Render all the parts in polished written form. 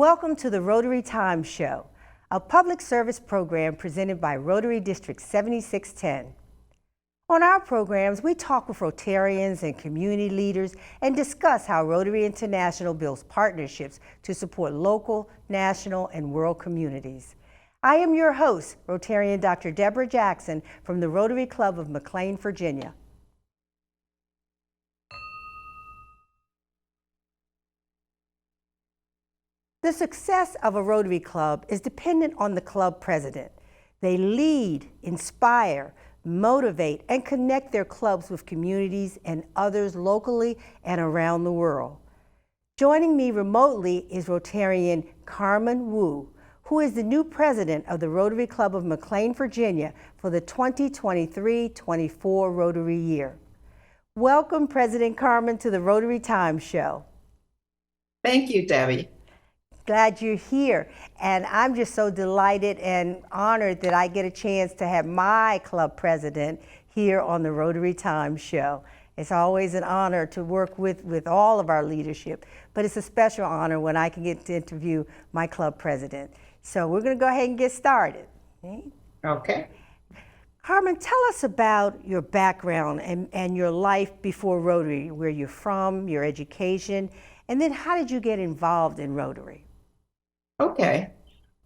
Welcome to the Rotary Time Show, a public service program presented by Rotary District 7610. On our programs, we talk with Rotarians and community leaders and discuss how Rotary International builds partnerships to support local, national, and world communities. I am your host, Rotarian Dr. Deborah Jackson from the Rotary Club of McLean, Virginia. The success of a Rotary Club is dependent on the club president. They lead, inspire, motivate, and connect their clubs with communities and others locally and around the world. Joining me remotely is Rotarian Carmen Wu, who is the new president of the Rotary Club of McLean, Virginia for the 2023-24 Rotary year. Welcome, President Carmen, to the Rotary Time Show. Thank you, Debbie. Glad you're here, and I'm just so delighted and honored that I get a chance to have my club president here on the Rotary Time Show. It's always an honor to work with all of our leadership, but it's a special honor when I can get to interview my club president. So we're going to go ahead and get started. Okay. Carmen, tell us about your background and your life before Rotary, where you're from, your education, and then how did you get involved in Rotary? Okay.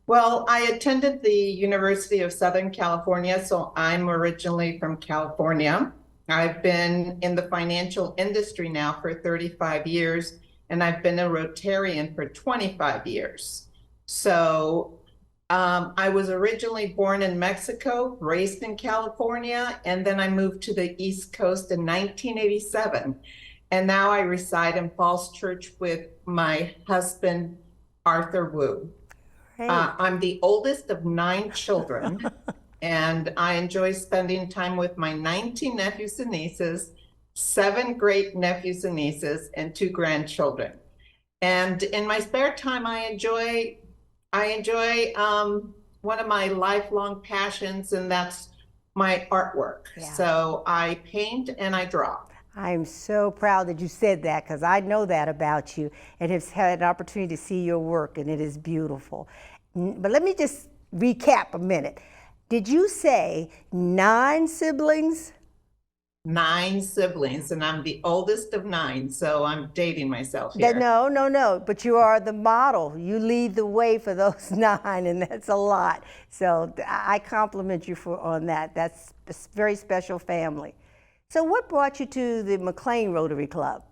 Well, I attended the University of Southern California, so I'm originally from California. I've been in the financial industry now for 35 years, and I've been a Rotarian for 25 years. So I was originally born in Mexico, raised in California, and then I moved to the East Coast in 1987. And now I reside in Falls Church with my husband, Arthur Wu. I'm the oldest of 9 children, and I enjoy spending time with my 19 nephews and nieces, 7 great nephews and nieces, and 2 grandchildren. And in my spare time, I enjoy one of my lifelong passions, and that's my artwork. Yeah. So I paint and I draw. I'm so proud that you said that, because I know that about you and have had an opportunity to see your work, and it is beautiful. But let me just recap a minute. Did you say 9 siblings? 9 siblings, and I'm the oldest of 9, so I'm dating myself here. No, but you are the model. You lead the way for those 9, and that's a lot. So I compliment you on that. That's a very special family. So what brought you to the McLean Rotary Club?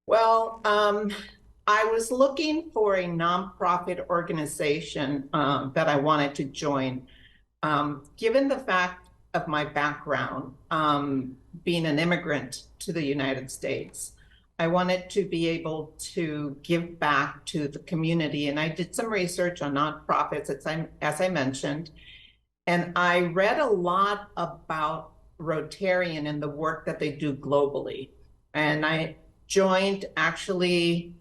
Well, I was looking for a nonprofit organization that I wanted to join. Given the fact of my background, being an immigrant to the United States, I wanted to be able to give back to the community. And I did some research on nonprofits, as I mentioned, and I read a lot about Rotarian and the work that they do globally. And I joined actually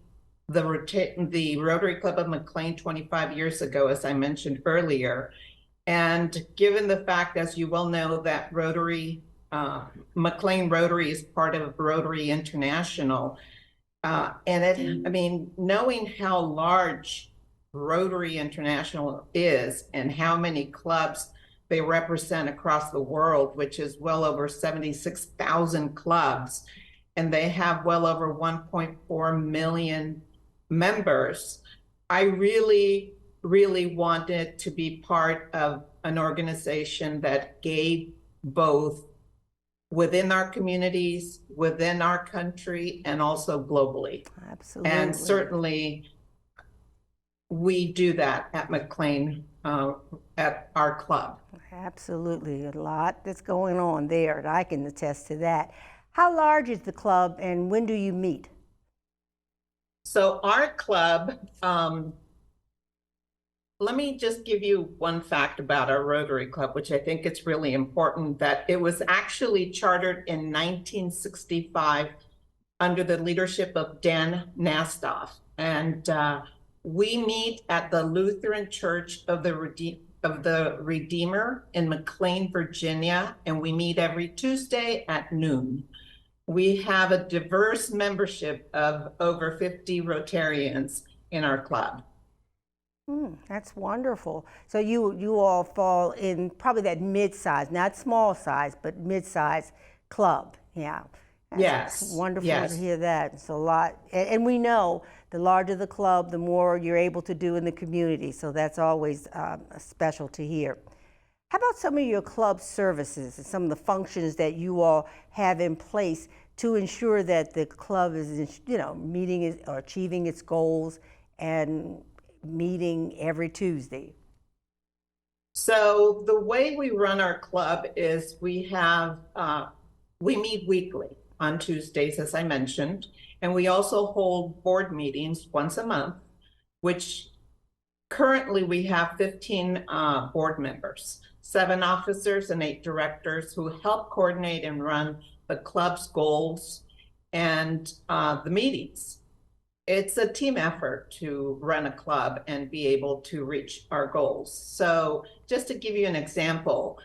the Rotary Club of McLean 25 years ago, as I mentioned earlier. And given the fact, as you well know, that Rotary, McLean Rotary is part of Rotary International. Knowing how large Rotary International is and how many clubs they represent across the world, which is well over 76,000 clubs, and they have well over 1.4 million members. I really, really wanted to be part of an organization that gave both within our communities, within our country, and also globally. Absolutely. And certainly we do that at McLean, at our club. Absolutely, a lot that's going on there, and I can attest to that. How large is the club, and when do you meet? So our club, let me just give you one fact about our Rotary Club, which I think it's really important, that it was actually chartered in 1965 under the leadership of Dan Nastoff. And we meet at the Lutheran Church of the Redeemer in McLean, Virginia, and we meet every Tuesday at noon. We have a diverse membership of over 50 Rotarians, in our club. That's wonderful. So you all fall in probably that mid-size, not small size, but mid-size club. Yeah. That's Yes, wonderful to yes. hear that. It's a lot. And we know the larger the club, the more you're able to do in the community. So that's always special to hear. How about some of your club services and some of the functions that you all have in place to ensure that the club is, meeting or achieving its goals and meeting every Tuesday? So the way we run our club is we meet weekly on Tuesdays, as I mentioned, and we also hold board meetings once a month, which currently we have 15 board members, 7 officers and 8 directors who help coordinate and run the club's goals and the meetings. It's a team effort to run a club and be able to reach our goals. So just to give you an example,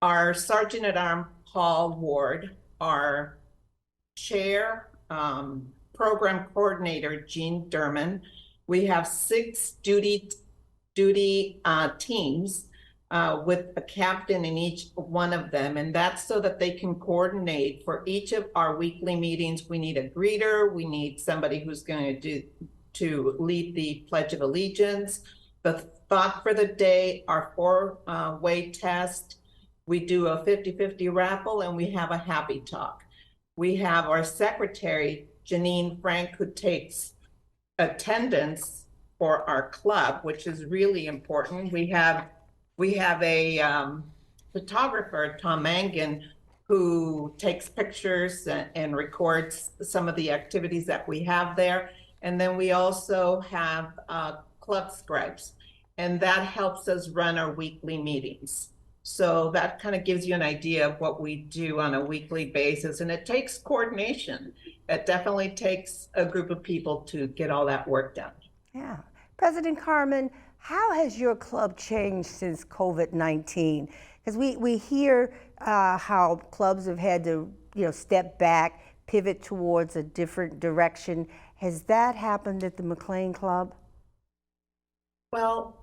our Sergeant at Arms Paul Ward, our chair, program coordinator, Jean Derman. We have 6 duty teams with a captain in each one of them. And that's so that they can coordinate for each of our weekly meetings. We need a greeter. We need somebody who's going to lead the Pledge of Allegiance, the thought for the day, our 4-way test. We do a 50-50 raffle, and we have a happy talk. We have our secretary, Janine Frank, who takes attendance for our club, which is really important. We have a photographer, Tom Mangan, who takes pictures and records some of the activities that we have there. And then we also have club scribes, and that helps us run our weekly meetings. So that kind of gives you an idea of what we do on a weekly basis, and it takes coordination. It definitely takes a group of people to get all that work done. Yeah. President Carmen, how has your club changed since COVID-19? Because we hear how clubs have had to step back, pivot towards a different direction. Has that happened at the McLean Club? Well,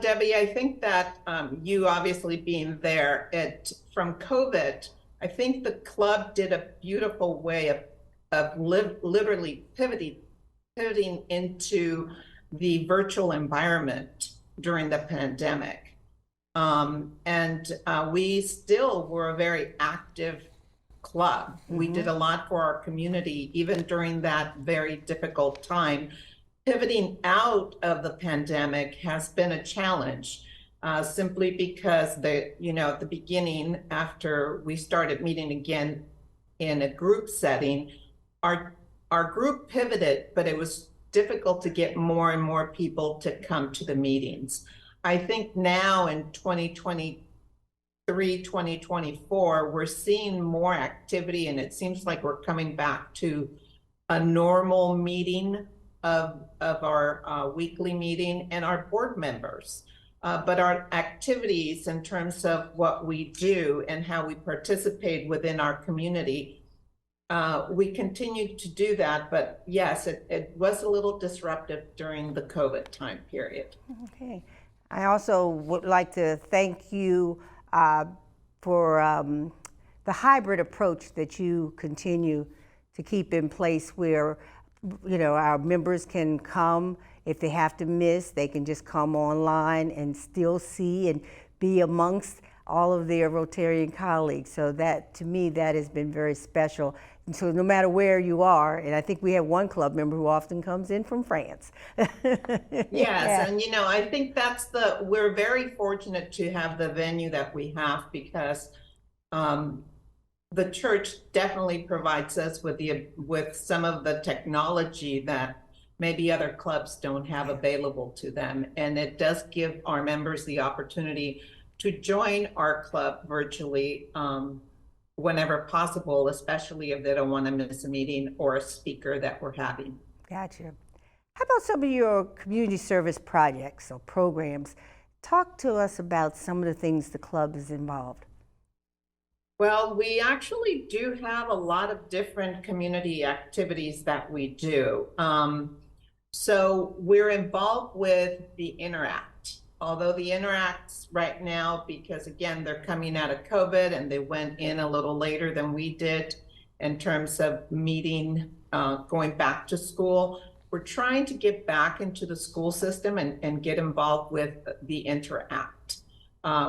Debbie, I think that you obviously being there from COVID, I think the club did a beautiful way of literally pivoting into the virtual environment during the pandemic. And we still were a very active club. Mm-hmm. We did a lot for our community, even during that very difficult time. Pivoting out of the pandemic has been a challenge, simply because at the beginning, after we started meeting again in a group setting, our group pivoted, but it was difficult to get more and more people to come to the meetings. I think now in 2023, 2024, we're seeing more activity, and it seems like we're coming back to a normal meeting of our weekly meeting and our board members. But our activities in terms of what we do and how we participate within our community, we continue to do that. But yes, it was a little disruptive during the COVID time period. Okay. I also would like to thank you for the hybrid approach that you continue to keep in place, where our members can come. If they have to miss, they can just come online and still see and be amongst all of their Rotarian colleagues. So that, to me, that has been very special. And so no matter where you are, and I think we have one club member who often comes in from France. Yes, yeah. And I think we're very fortunate to have the venue that we have, because the church definitely provides us with some of the technology that maybe other clubs don't have available to them. And it does give our members the opportunity to join our club virtually whenever possible, especially if they don't want to miss a meeting or a speaker that we're having. Gotcha. How about some of your community service projects or programs? Talk to us about some of the things the club is involved. Well, we actually do have a lot of different community activities that we do. So we're involved with the Interact. Although the Interacts right now, because again, they're coming out of COVID and they went in a little later than we did in terms of meeting, going back to school. We're trying to get back into the school system and get involved with the Interact,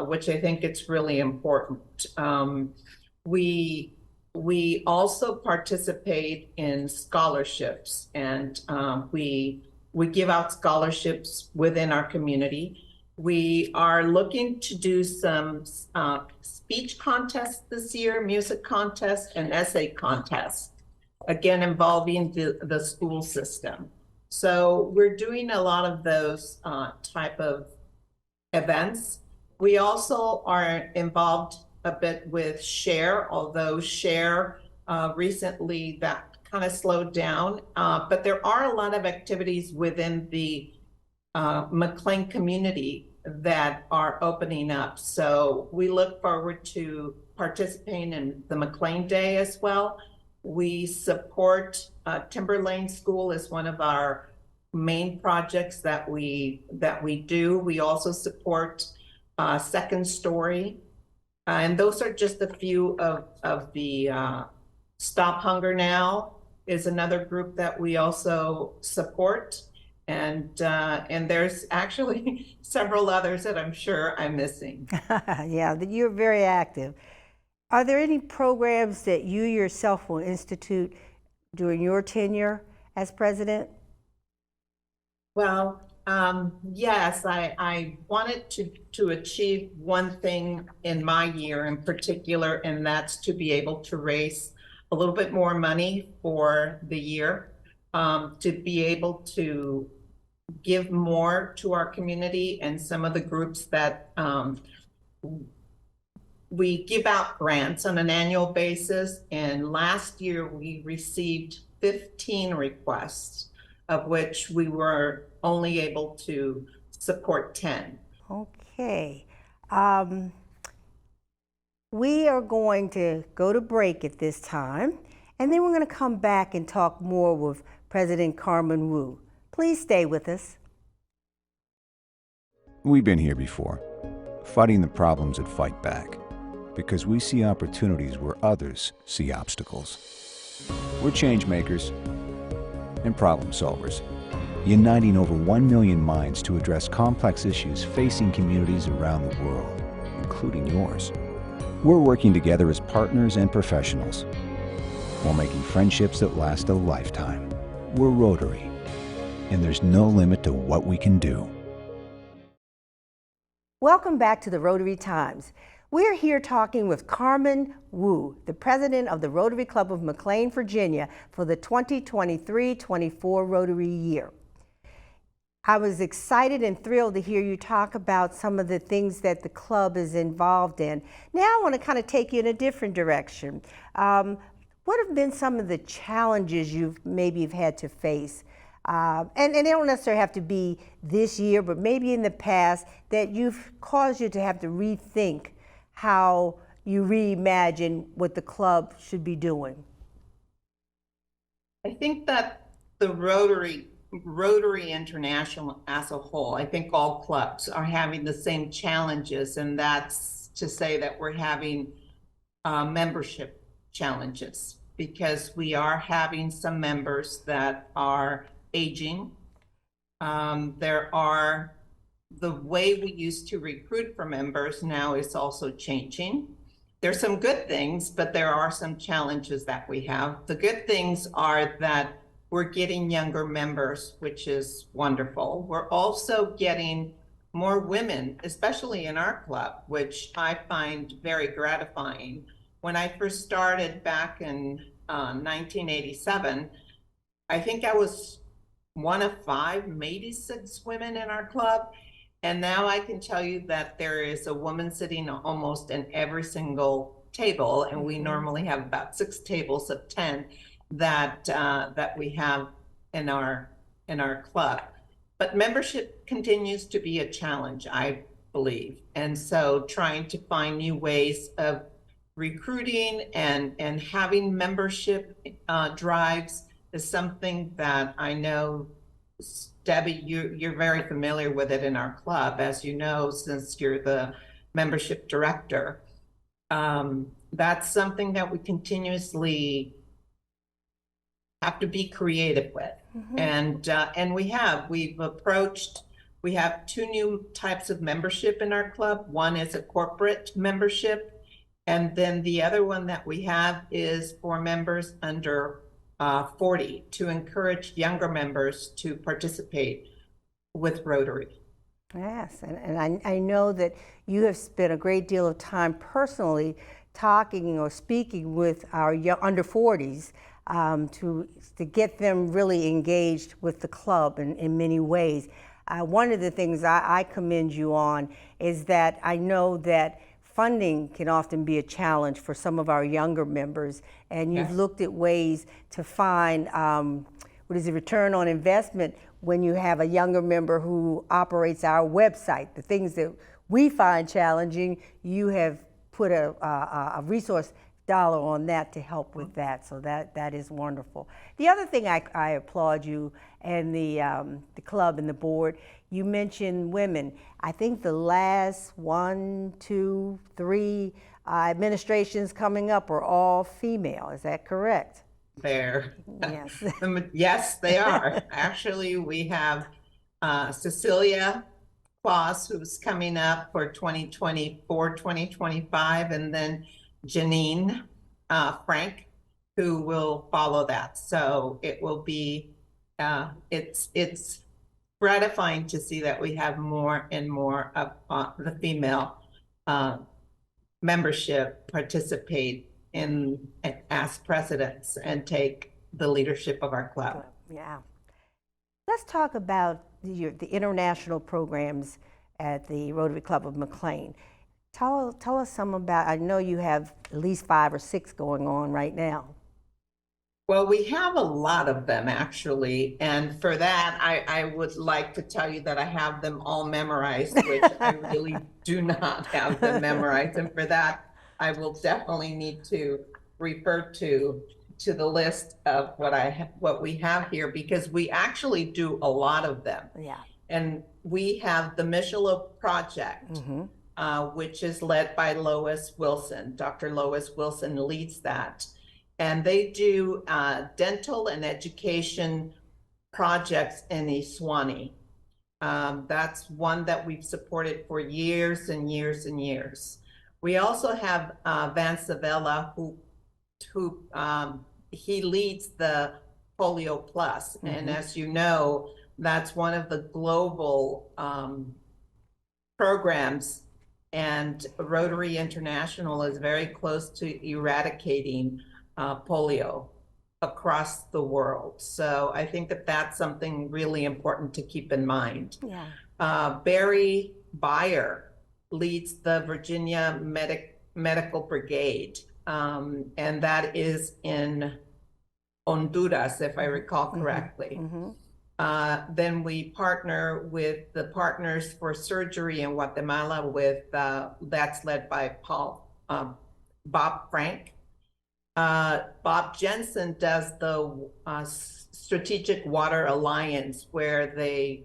which I think it's really important. We we also participate in scholarships, and we give out scholarships within our community. We are looking to do some speech contests this year, music contests, and essay contests, again involving the school system. So we're doing a lot of those type of events. We also are involved a bit with Share, although Share recently that kind of slowed down, but there are a lot of activities within the McLean community that are opening up. So we look forward to participating in the McLean Day as well. We support Timber Lane School as one of our main projects that we do. We also support Second Story, and those are just a few of the Stop Hunger Now is another group that we also support, and there's actually several others that I'm sure I'm missing. Yeah, you're very active. Are there any programs that you yourself will institute during your tenure as president? Well, yes, I wanted to achieve one thing in my year in particular, and that's to be able to raise a little bit more money for the year, to be able to give more to our community and some of the groups that we give out grants on an annual basis. And last year we received 15 requests, of which we were only able to support 10. Okay. We are going to go to break at this time, and then we're going to come back and talk more with President Carmen Wu. Please stay with us. We've been here before, fighting the problems that fight back, because we see opportunities where others see obstacles. We're change makers and problem solvers, uniting over 1 million minds to address complex issues facing communities around the world, including yours. We're working together as partners and professionals, while making friendships that last a lifetime. We're Rotary, and there's no limit to what we can do. Welcome back to the Rotary Times. We're here talking with Carmen Wu, the president of the Rotary Club of McLean, Virginia, for the 2023-24 Rotary year. I was excited and thrilled to hear you talk about some of the things that the club is involved in. Now I want to kind of take you in a different direction. What have been some of the challenges you've had to face? And they don't necessarily have to be this year, but maybe in the past that you've caused you to have to rethink how you reimagine what the club should be doing. I think that the Rotary International as a whole, I think all clubs are having the same challenges, and that's to say that we're having membership challenges, because we are having some members that are aging. The way we used to recruit for members now is also changing. There's some good things, but there are some challenges that we have. The good things are that we're getting younger members, which is wonderful. We're also getting more women, especially in our club, which I find very gratifying. When I first started back in 1987, I think I was one of 5, maybe 6 women in our club. And now I can tell you that there is a woman sitting almost in every single table, and we normally have about 6 tables of 10 that we have in our club. But membership continues to be a challenge, I believe. And so trying to find new ways of recruiting and having membership drives is something that I know Debbie, you're very familiar with it in our club, as you know, since you're the membership director. That's something that we continuously have to be creative with. And we have two new types of membership in our club. One is a corporate membership, and then the other one that we have is for members under 40, to encourage younger members to participate with Rotary. Yes, and I know that you have spent a great deal of time personally talking or speaking with our under 40s to get them really engaged with the club in many ways. One of the things I commend you on is that I know that funding can often be a challenge for some of our younger members, and you've looked at ways to find what is the return on investment when you have a younger member who operates our website. The things that we find challenging, you have put a resource dollar on that to help with that, so that is wonderful. The other thing I applaud you and the club and the board, you mentioned women. I think the last 1, 2, 3 administrations coming up are all female. Is that correct? There. Yes. Yes, they are. Actually, we have Cecilia Claus, who's coming up for 2024, 2025, and then Janine Frank, who will follow that. So it will be, it's gratifying to see that we have more and more of the female membership participate as presidents and take the leadership of our club. Yeah. Let's talk about the international programs at the Rotary Club of McLean. Tell us some about, I know you have at least 5 or 6 going on right now. Well, we have a lot of them, actually. And for that, I would like to tell you that I have them all memorized, which I really do not have them memorized. And for that, I will definitely need to refer to the list of what we have here, because we actually do a lot of them. Yeah. And we have the Michelot Project, which is led by Lois Wilson. Dr. Lois Wilson leads that. And they do dental and education projects in Iswani. That's one that we've supported for years and years and years. We also have Van Savella, who he leads the Polio Plus. And as you know, that's one of the global programs, and Rotary International is very close to eradicating polio across the world. So I think that that's something really important to keep in mind. Yeah. Barry Beyer leads the Virginia Medical Brigade, and that is in Honduras, if I recall correctly. Then we partner with the Partners for Surgery in Guatemala with, that's led by Bob Frank. Bob Jensen does the Strategic Water Alliance, where they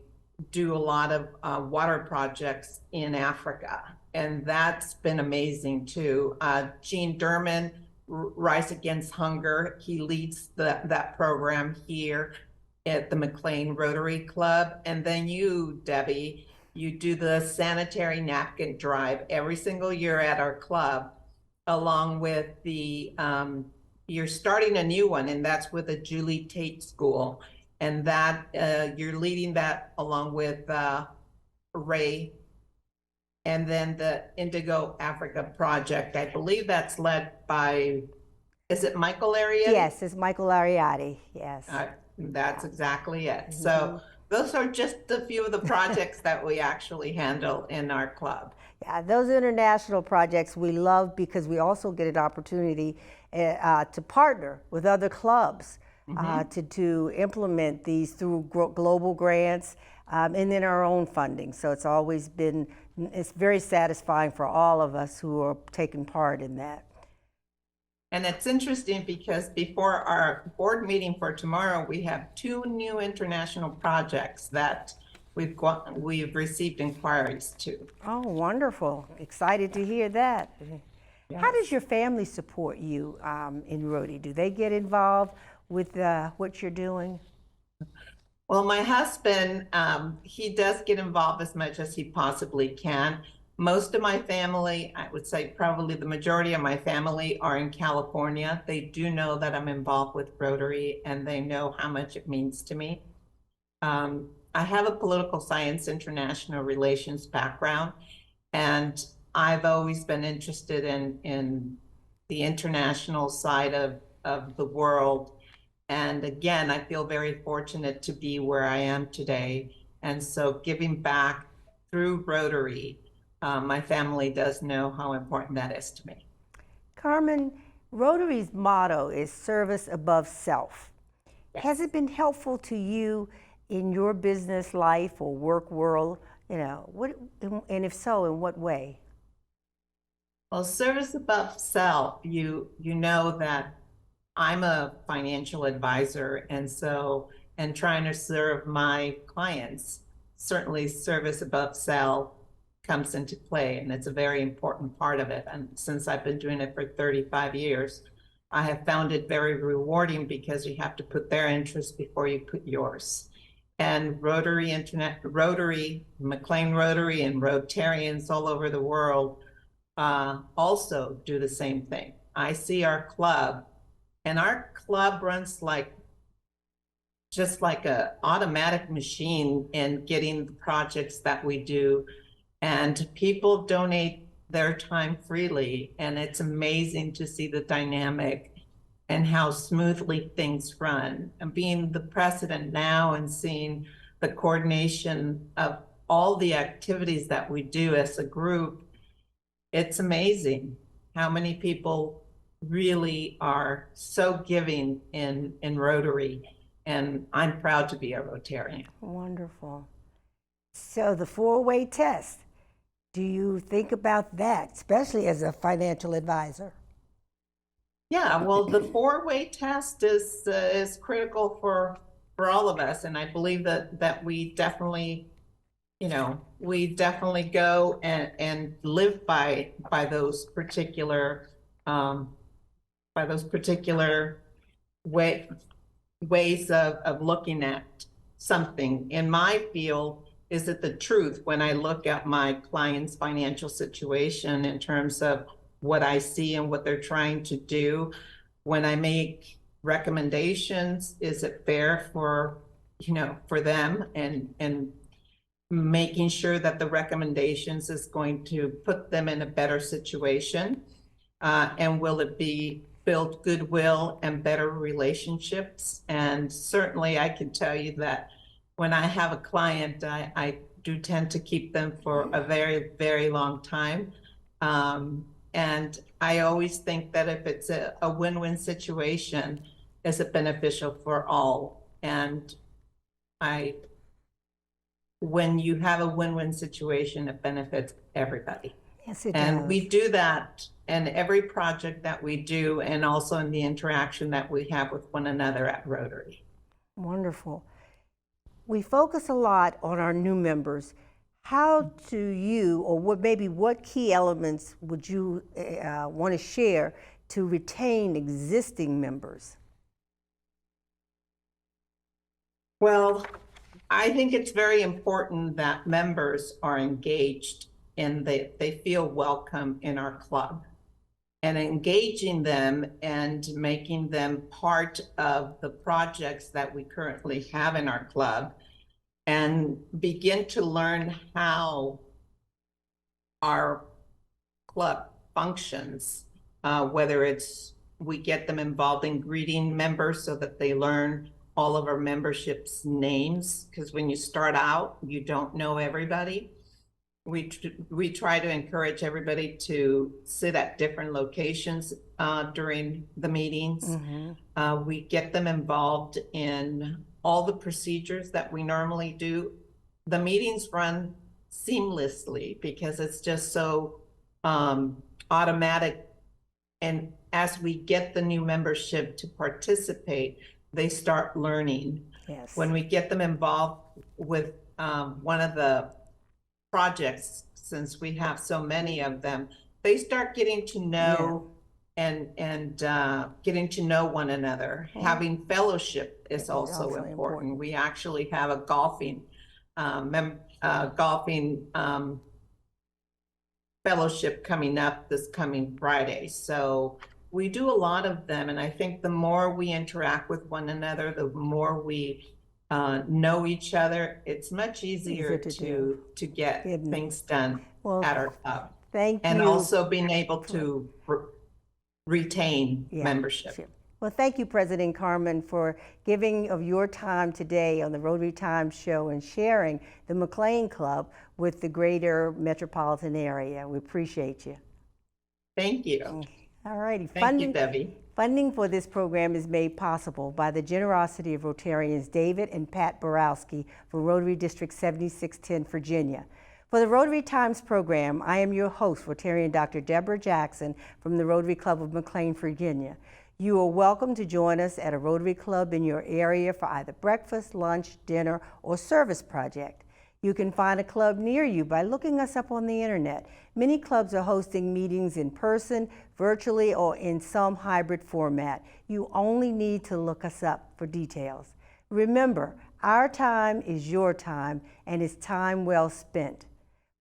do a lot of water projects in Africa, and that's been amazing too. Gene Derman, Rise Against Hunger, he leads that program here at the McLean Rotary Club. And then you, Debbie, you do the sanitary napkin drive every single year at our club, along with the, you're starting a new one, and that's with the Julie Tate School. And that, you're leading that along with Ray. And then the Indigo Africa Project, I believe that's led by, is it Michael Ariady? Yes, it's Michael Ariady, yes. That's exactly it. So those are just a few of the projects that we actually handle in our club. Yeah, those international projects we love because we also get an opportunity to partner with other clubs to implement these through global grants and then our own funding. So it's always been, it's very satisfying for all of us who are taking part in that. And it's interesting because before our board meeting for tomorrow, we have 2 new international projects that we've received inquiries to. Oh, wonderful. Excited to hear that. How does your family support you in Rotary? Do they get involved with what you're doing? Well, my husband, he does get involved as much as he possibly can. Most of my family, I would say probably the majority of my family are in California. They do know that I'm involved with Rotary and they know how much it means to me. I have a political science international relations background, and I've always been interested in the international side of the world. And again, I feel very fortunate to be where I am today. And so giving back through Rotary, my family does know how important that is to me. Carmen, Rotary's motto is service above self. Yes. Has it been helpful to you in your business life or work world? You know, and if so, in what way? Well, service above self, you know that I'm a financial advisor, and trying to serve my clients, certainly service above self comes into play, and it's a very important part of it. And since I've been doing it for 35 years, I have found it very rewarding because you have to put their interests before you put yours. And Rotary, McLean Rotary, and Rotarians all over the world also do the same thing. I see our club, and our club runs just like a automatic machine in getting the projects that we do. And people donate their time freely. And it's amazing to see the dynamic and how smoothly things run. And being the president now and seeing the coordination of all the activities that we do as a group, it's amazing how many people really are so giving in Rotary, and I'm proud to be a Rotarian. Wonderful. So the 4-way test, do you think about that, especially as a financial advisor? Yeah, well, the 4-way test is critical for all of us, and I believe that we definitely, we definitely go and live by those particular ways of looking at something. In my field, is it the truth when I look at my client's financial situation in terms of what I see and what they're trying to do? When I make recommendations, is it fair for them, and making sure that the recommendations is going to put them in a better situation? And will it build goodwill and better relationships? And certainly I can tell you that when I have a client, I do tend to keep them for a very, very long time. And I always think that if it's a win-win situation, is it beneficial for all? And when you have a win-win situation, it benefits everybody. Yes, it And does. we do that in every project that we do, and also in the interaction that we have with one another at Rotary. Wonderful. We focus a lot on our new members. How do you, or what key elements would you want to share to retain existing members? Well, I think it's very important that members are engaged and they feel welcome in our club. And engaging them and making them part of the projects that we currently have in our club, and begin to learn how our club functions, whether it's we get them involved in greeting members so that they learn all of our membership's names, because when you start out, you don't know everybody. We try to encourage everybody to sit at different locations during the meetings. Mm-hmm. We get them involved in all the procedures that we normally do. The meetings run seamlessly because it's just so automatic And as we get the new membership to participate, they start learning. Yes. When we get them involved with one of the projects, since we have so many of them, they start getting to know and getting to know one another. Having fellowship is also important. We actually have a golfing fellowship coming up this coming Friday. So we do a lot of them, and I think the more we interact with one another, the more we know each other, it's much easier to get things done at our club. Thank you. And also being able to retain membership. Well, thank you, President Carmen, for giving of your time today on the Rotary Times Show and sharing the McLean Club with the greater metropolitan area. We appreciate you. Thank you. All righty. Thank you, Debbie. Funding for this program is made possible by the generosity of Rotarians David and Pat Borowski for Rotary District 7610, Virginia. For the Rotary Times program, I am your host, Rotarian Dr. Deborah Jackson from the Rotary Club of McLean, Virginia. You are welcome to join us at a Rotary Club in your area for either breakfast, lunch, dinner, or service project. You can find a club near you by looking us up on the internet. Many clubs are hosting meetings in person, virtually, or in some hybrid format. You only need to look us up for details. Remember, our time is your time, and it's time well spent.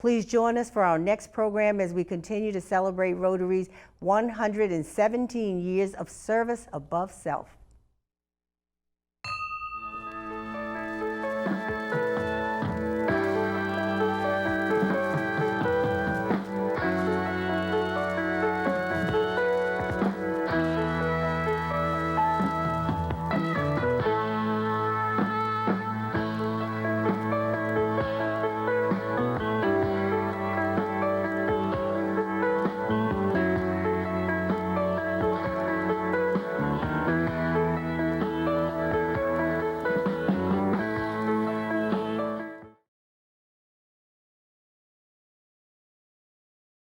Please join us for our next program as we continue to celebrate Rotary's 117 years of service above self.